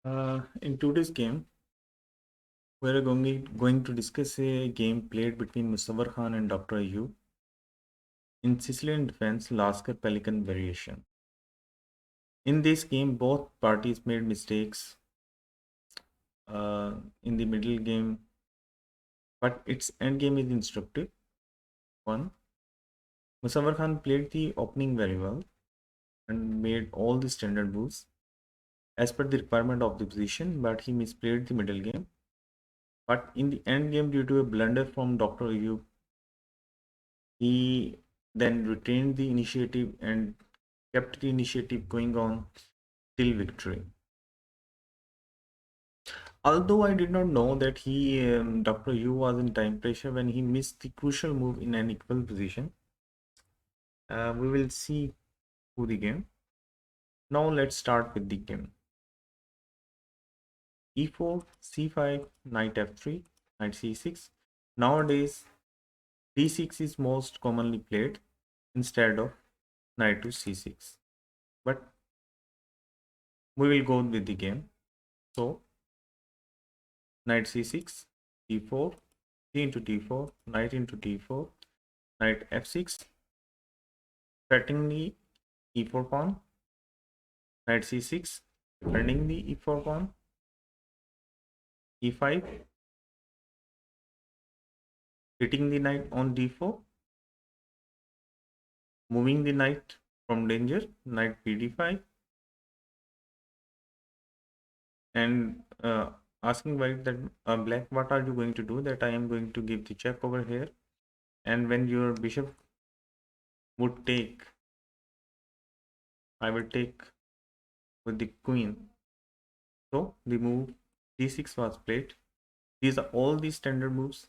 In today's game, we're going to discuss a game played between Musawir Khan and Dr. Ayoub in Sicilian Defence Lasker-Pelikan variation. In this game, both parties made mistakes in the middle game, but its end game is instructive. One, Musawir Khan played the opening very well and made all the standard moves as per the requirement of the position, but he misplayed the middle game. But in the end game, due to a blunder from Dr. Ayoub, he then retained the initiative and kept the initiative going on till victory. Although I did not know that Dr. Yu was in time pressure when he missed the crucial move in an equal position. We will see who the game. Now let's start with the game. E4, C5, knight F3, knight C6. Nowadays, D6 is most commonly played instead of knight to C6. But we will go with the game. So knight c6, d4, c into d4, knight into d4, knight f6, threatening the e4 pawn, knight c6, defending the e4 pawn, e5, hitting the knight on d4, moving the knight from danger, knight bd5, and asking white that black, what are you going to do? That I am going to give the check over here, and when your bishop would take, I will take with the queen. So the move d6 was played. These are all the standard moves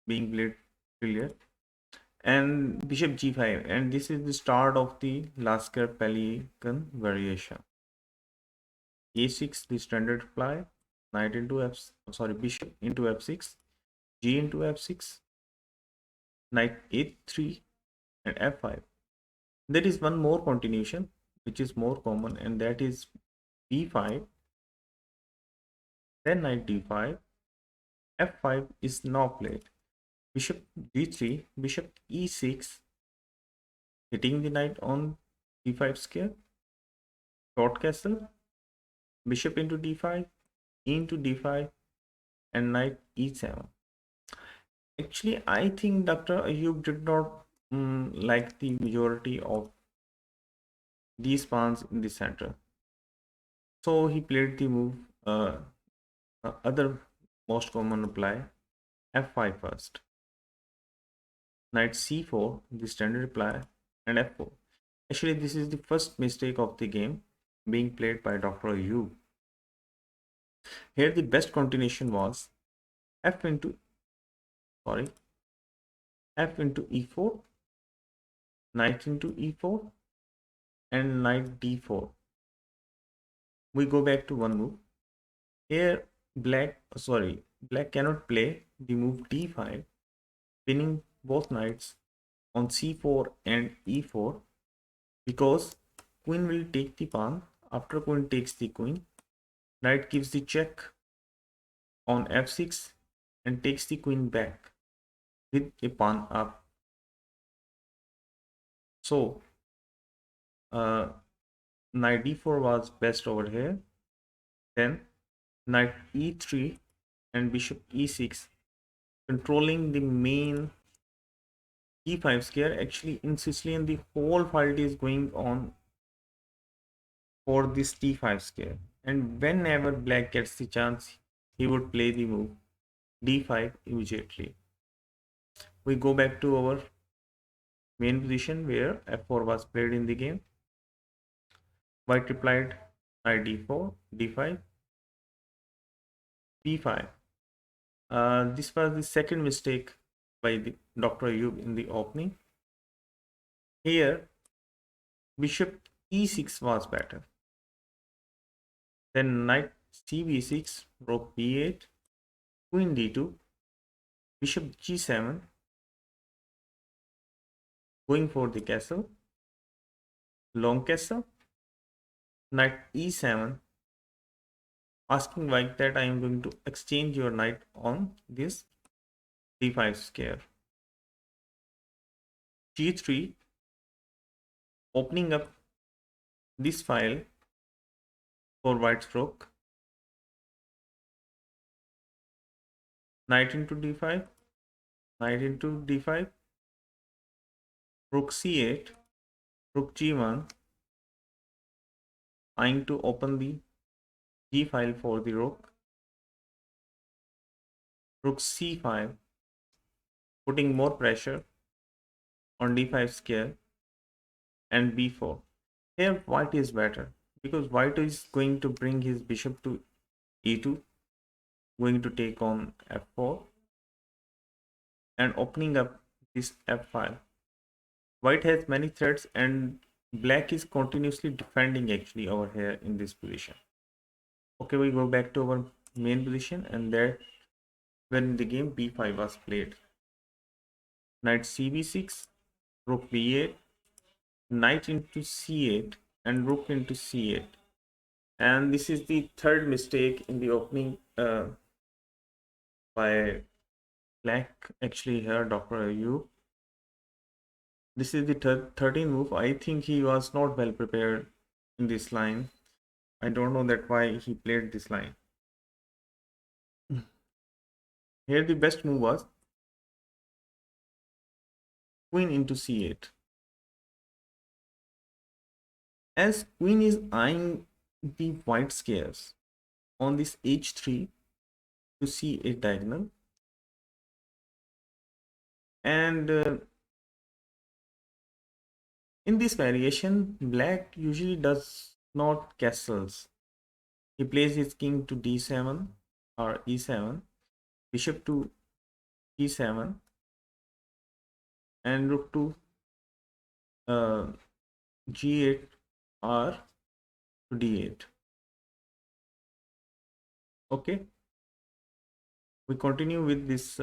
being played earlier. And bishop g5, and this is the start of the Lasker-Pelikan variation. a6, the standard reply, knight into bishop into f6, g into f6, knight a3, and f5. There is one more continuation which is more common, and that is b5, then knight d5, f5 is now played. Bishop d3, bishop e6, hitting the knight on d5 square, short castle, bishop into d5, e into d5, and knight e7. Actually, I think Dr. Ayoub did not like the majority of these pawns in the center. So he played the move, other most common reply, f5 first. Knight c4, the standard reply, and f4. Actually, this is the first mistake of the game being played by Dr. Ayoub. Here the best continuation was f into e4, knight into e4, and knight d4. We go back to one move. Here black cannot play the move d5, pinning both knights on c4 and e4, because queen will take the pawn. After queen takes the queen, knight gives the check on f6 and takes the queen back with a pawn up. So knight d4 was best over here. Then knight e3 and bishop e6, controlling the main e5 square. Actually, in Sicilian, the whole fight is going on for this t5 square, and whenever black gets the chance, he would play the move d5 immediately. We go back to our main position where f4 was played in the game. White replied knight d4, d5, b5. This was the second mistake by the Dr. Ayoub in the opening. Here, bishop e6 was better. Then knight cb6, rook b8, queen d2, bishop g7, going for the castle, long castle, knight e7, asking white that I am going to exchange your knight on this d5 square. g3, opening up this file for white's rook. Knight into d5, knight into d5, rook c8, rook g1, trying to open the g file for the rook, rook c5, putting more pressure on d5 square, and b4. Here white is better because white is going to bring his bishop to e2, going to take on f4 and opening up this f file. White has many threats and black is continuously defending actually over here in this position. Okay, we go back to our main position, and there when the game b5 was played. Knight cb6, rook b8, knight into c8, and rook into c8. And this is the third mistake in the opening by black actually here, Dr. Ayoub. This is the 13th move. I think he was not well prepared in this line. I don't know that why he played this line. Here the best move was queen into c8. As queen is eyeing the white squares on this h3 to c8 diagonal, and in this variation black usually does not castles. He plays his king to d7 or e7, bishop to e7, and rook to g8 or to d8. Okay, we continue with this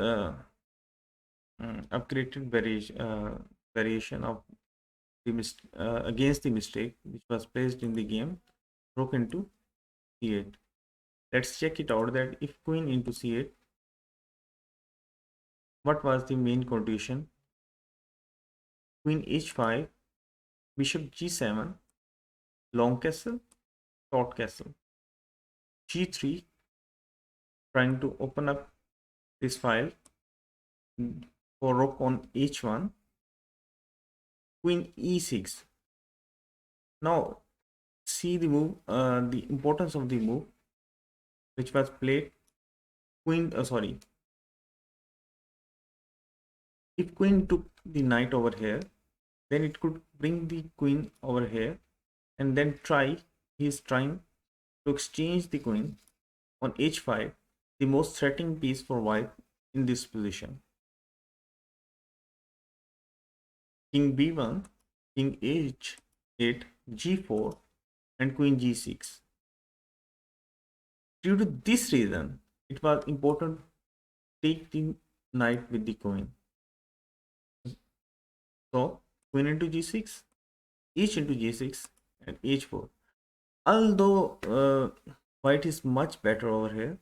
upgraded variation of the against the mistake which was placed in the game, rook into c8. Let's check it out that if queen into c8, what was the main condition? Queen h5, bishop g7, long castle, short castle, g3, trying to open up this file for rook on h1, queen e6. Now see the move, the importance of the move which was played. Queen, sorry, if queen took the knight over here, then it could bring the queen over here, and then he is trying to exchange the queen on h5, the most threatening piece for white in this position. King b1, king h8, g4, and queen g6. Due to this reason, it was important to take the knight with the queen. So queen into g6, h into g6, and h4. Although white is much better over here,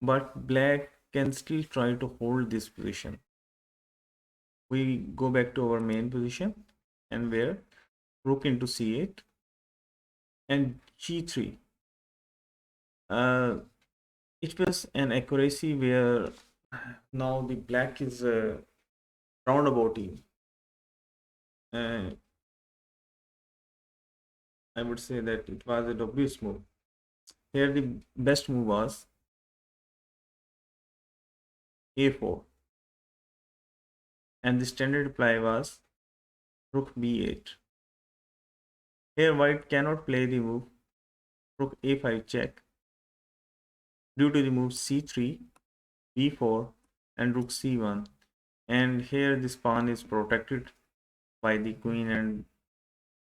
but black can still try to hold this position. We go back to our main position, and where rook into c8 and g3. It was an accuracy where now the black is roundabouting. I would say that it was a obvious move. Here the best move was a4, and the standard reply was rook b8. Here white cannot play the move rook a5 check due to the moves c3, b4, and rook c1. And here this pawn is protected by the queen, and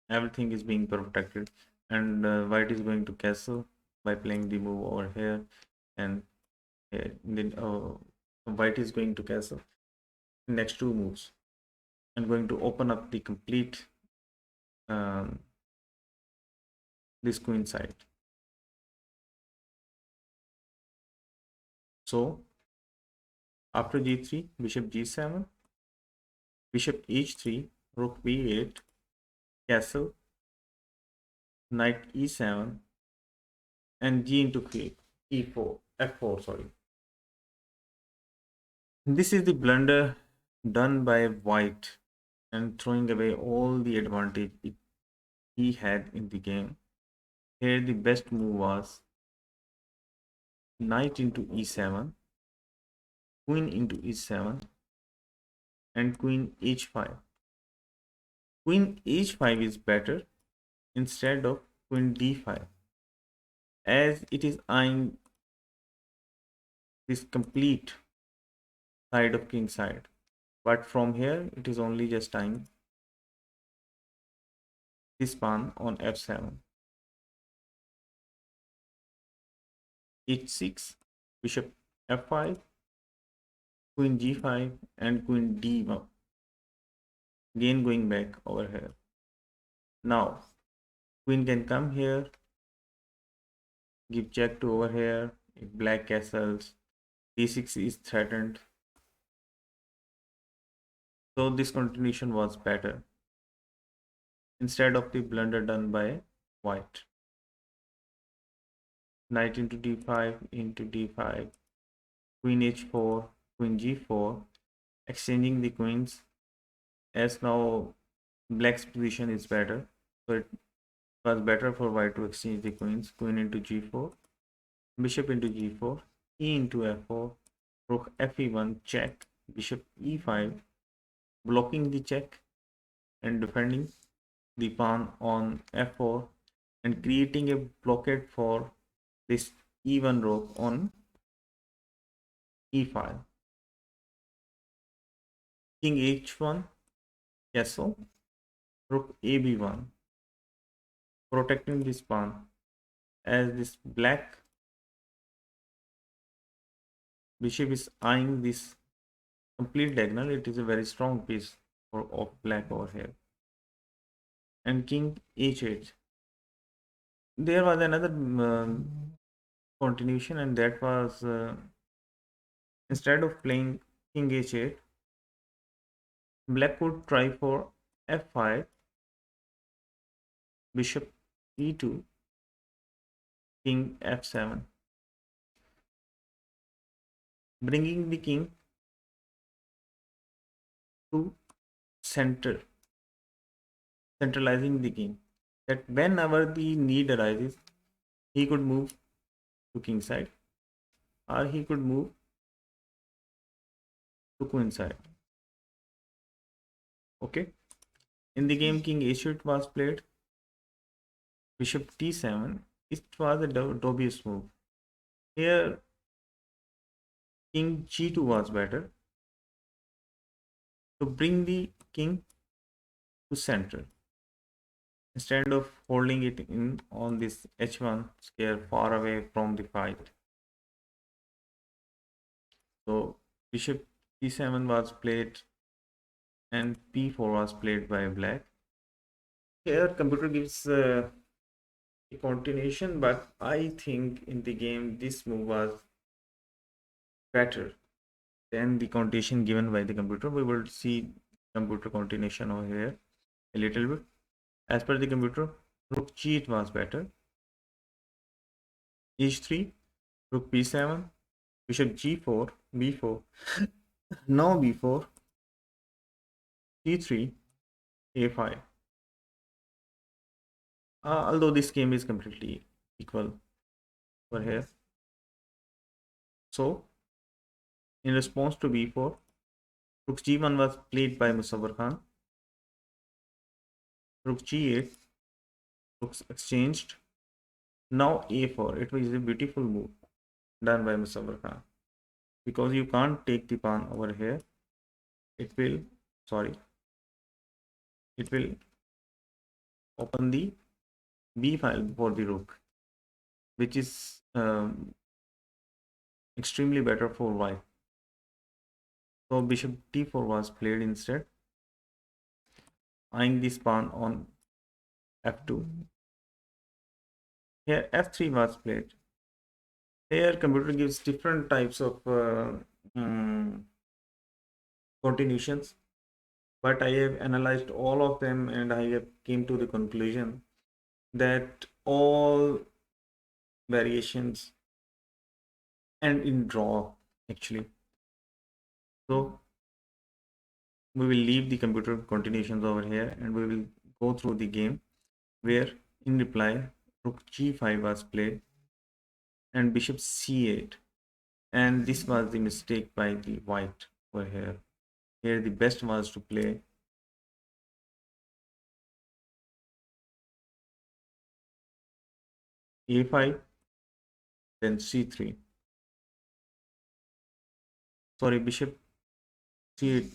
everything is being protected, and white is going to castle by playing the move over here, and then white is going to castle next two moves and going to open up the complete this queen side. So after g3, bishop g7, bishop h3, rook b8, castle, knight e7, and g into e4, f4, sorry. This is the blunder done by white and throwing away all the advantage he had in the game. Here the best move was knight into e7, queen into e7, and queen h5. Queen h5 is better instead of queen d5, as it is eyeing this complete side of king side. But from here it is only just eyeing this pawn on f7. h6, bishop f5, queen g5, and queen d1. Again going back over here. Now queen can come here, give check to over here. If black castles, d6 is threatened. So this continuation was better instead of the blunder done by white. Knight into d5, into d5, queen h4, queen g4, exchanging the queens, as now black's position is better. So it was better for white to exchange the queens. Queen into g4, bishop into g4, e into f4, rook fe1, check, bishop e5, blocking the check and defending the pawn on f4 and creating a blockade for this e1 rook on e5. King h1, castle, rook ab1, protecting this pawn, as this black bishop is eyeing this complete diagonal. It is a very strong piece of black over here. And king h8. There was another continuation, and that was instead of playing king h8, black could try for f5, bishop e2, king f7, bringing the king to center, centralizing the king, that whenever the need arises, he could move to king side or he could move to queen side. Okay, in the game king h8 was played, bishop t7. It was a dubious move. Here king g2 was better to bring the king to center instead of holding it in on this h1 square far away from the fight. So bishop c7 was played and p4 was played by black. Here computer gives a continuation, but I think in the game this move was better than the continuation given by the computer. We will see computer continuation over here a little bit. As per the computer, rook g8 was better. h3, rook b7, bishop g4, b4. Now b4, c3, a5. Although this game is completely equal over here. So in response to b4, rook g1 was played by Musawir Khan. Rook g8, rooks exchanged. Now a4. It was a beautiful move done by Musawir Khan, because you can't take the pawn over here. It will, sorry, it will open the b file for the rook, which is extremely better for white. So bishop d4 was played instead, eyeing this pawn on f2. Here f3 was played. Here computer gives different types of continuations, but I have analyzed all of them and I have came to the conclusion that all variations end in draw actually. So we will leave the computer continuations over here and we will go through the game where in reply rook g5 was played and bishop c8, and this was the mistake by the white over here. Here the best was to play a5, then c3. Sorry, bishop c8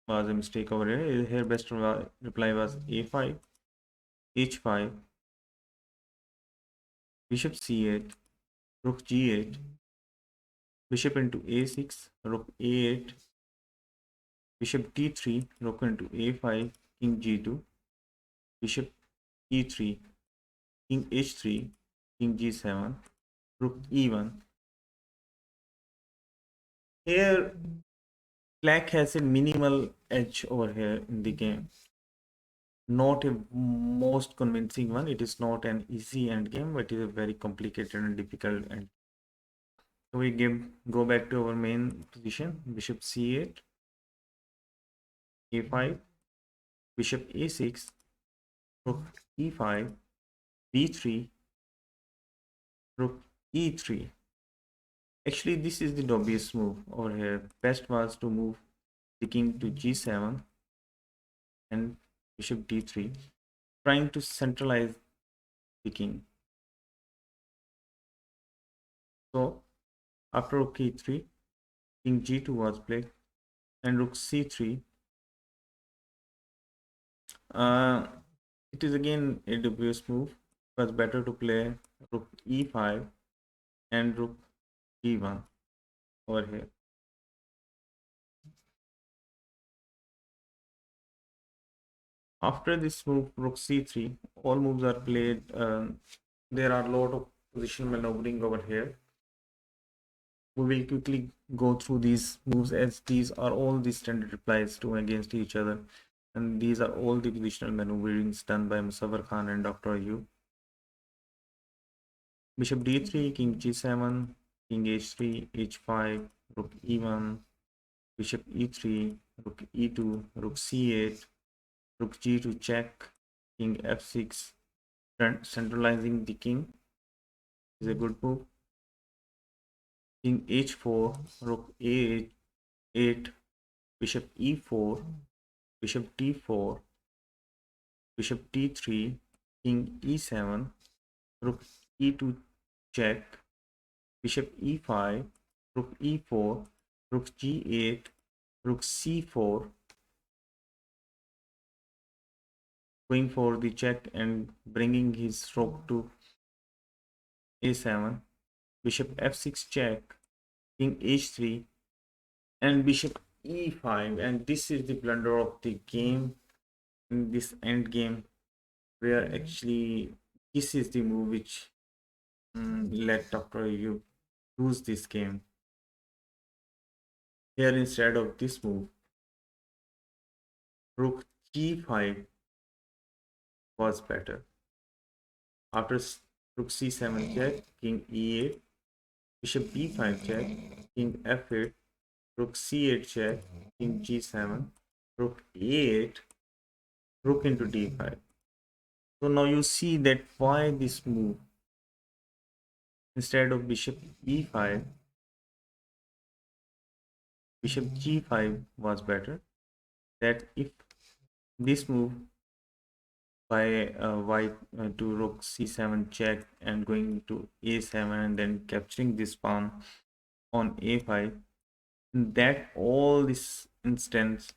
was a mistake over here. Here best reply was a5, h5, bishop c8, rook g8, bishop into a6, rook a8, bishop d3, rook into a5, king g2, bishop e3, king h3, king g7, rook e1. Here black has a minimal edge over here in the game, not a most convincing one. It is not an easy end game, but it is a very complicated and difficult end. So we go back to our main position, bishop c8, a5, bishop a6, rook e5, b3, rook e3. Actually, this is the dubious move over here. Best was to move the king to g7 and bishop d3, trying to centralize the king. So after rook e3, king g2 was played and rook c3. It is again a dubious move. It was better to play rook e5 and rook d1 over here. After this move, rook c3, all moves are played. There are a lot of position maneuvering over here. We will quickly go through these moves as these are all the standard replies to against each other, and these are all the positional maneuverings done by Musawir Khan and Dr. Ayoub. Bishop d3, king g7, king h3, h5, rook e1, bishop e3, rook e2, rook c8, rook g2 check, king f6, centralizing the king is a good move. King h4, rook a8, bishop e4, bishop d4, bishop d3, king e7, rook e2 check, bishop e5, rook e4, rook g8, rook c4, going for the check and bringing his rook to a7, bishop f6 check, king h3, and bishop e5. And this is the blunder of the game in this end game, where actually this is the move which let Dr. You lose this game. Here instead of this move, rook g5 was better. After rook c7 check, king e8, bishop b5 check, king f8, rook c8 check, king g7, rook a8, rook into d5. So now you see that why this move instead of bishop e5, bishop g5 was better. That if this move by white to rook c7 check and going to a7 and then capturing this pawn on a5, that all this instance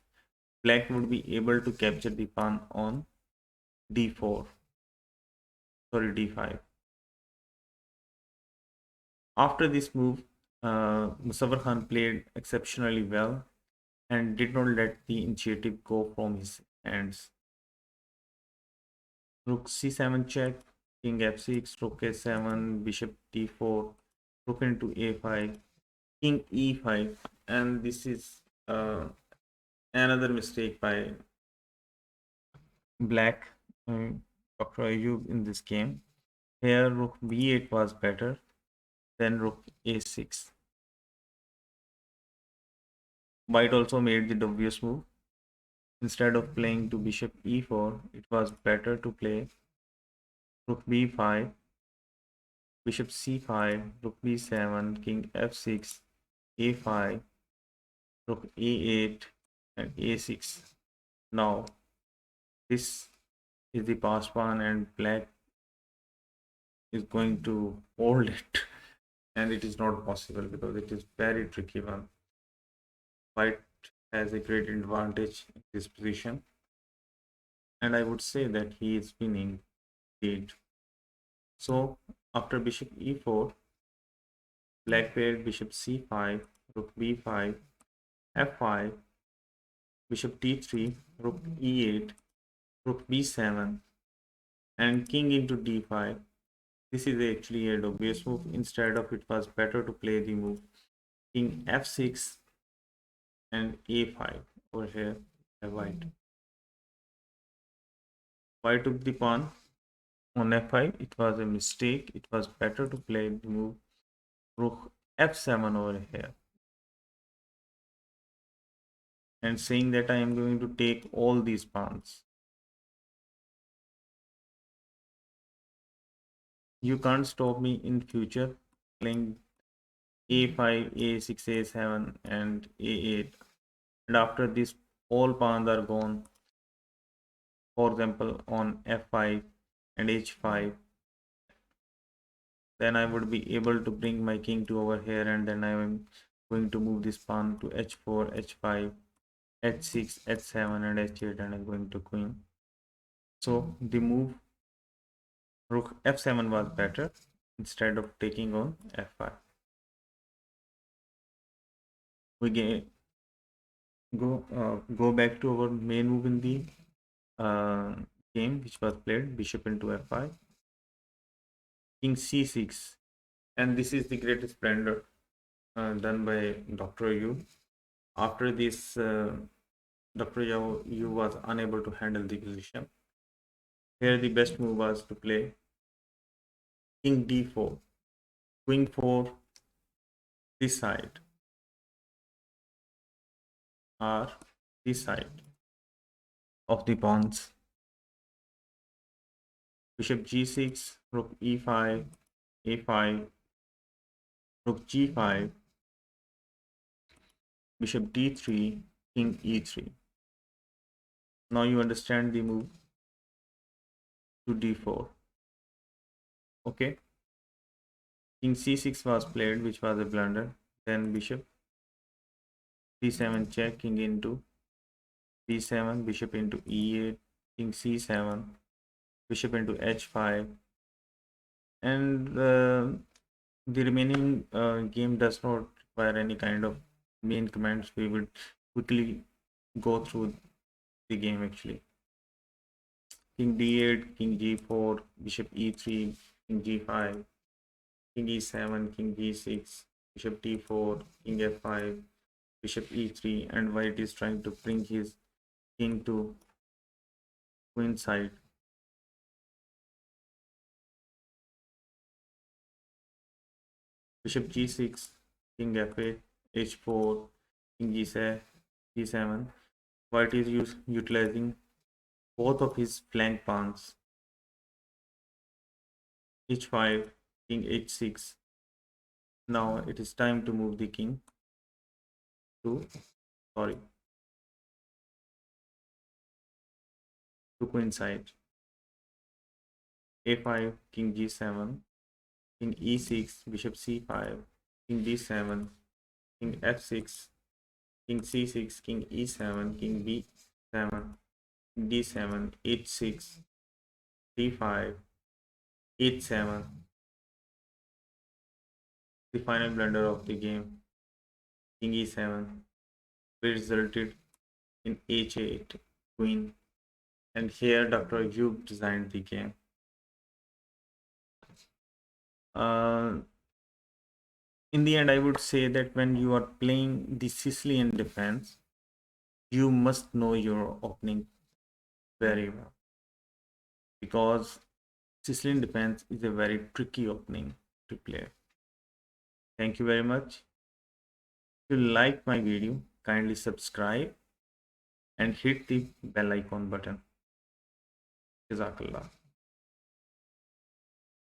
black would be able to capture the pawn on d4, sorry, d5. After this move, Musawir Khan played exceptionally well and did not let the initiative go from his hands. Rook c7 check, king f6, rook a7, bishop d4, rook into a5, king e5, and this is another mistake by black, Dr. Ayoub in this game. Here rook b8 was better than rook a6. White also made the obvious move. Instead of playing to bishop e4, it was better to play rook b5, bishop c5, rook b7, king f6, a5, rook a8, and a6. Now this is the passed pawn, and black is going to hold it, and it is not possible because it is very tricky one. White has a great advantage in this position, and I would say that he is winning lead. So after bishop e4, black paired bishop c5, rook b5, f5, bishop d3, rook e8, rook b7, and king into d5. This is actually a obvious move. Instead of, it was better to play the move king f6 and a5 over here by white. White took the pawn on f5. It was a mistake. It was better to play the move rook f7 over here, and saying that I am going to take all these pawns. You can't stop me in future playing a5, a6, a7, and a8. And after this, all pawns are gone. For example, on f5 and h5, then I would be able to bring my king to over here, and then I am going to move this pawn to h4, h5, h6, h7, and h8, and I'm going to queen. So the move rook f7 was better instead of taking on f5. We go back to our main move in the game, which was played bishop into f5, king c6, and this is the greatest splendor done by Dr. Ayoub. After this, Dr. Ayoub was unable to handle the position. Here the best move was to play king d4, queen 4 this side, or this side of the pawns. Bishop g6, rook e5, a5, rook g5, bishop d3, king e3. Now you understand the move to d4. Okay, king c6 was played, which was a blunder. Then bishop c7 check, king into b7, bishop into e8, king c7, bishop into h5, and the remaining game does not require any kind of main commands. We will quickly go through the game actually. King d8, king g4, bishop e3, king g5, king e7, king g6, bishop d4, king f5, bishop e3, and white is trying to bring his king to queen side. Bishop g6, king f8, h4, king g7. White is utilizing both of his flank pawns. h5, king h6. Now it is time to move the king to, sorry, to queen side. a5, king g7, king e6, bishop c5, king d7, king f6, king c6, king e7, king b7, d7, h6, d5, h7. The final blunder of the game, king e7, resulted in h8, queen, and here Dr. Ayoub designed the game. in the end, I would say that when you are playing the Sicilian defense, you must know your opening very well, because Sicilian defense is a very tricky opening to play. Thank you very much. If you like my video, kindly subscribe and hit the bell icon button. Jazakallah.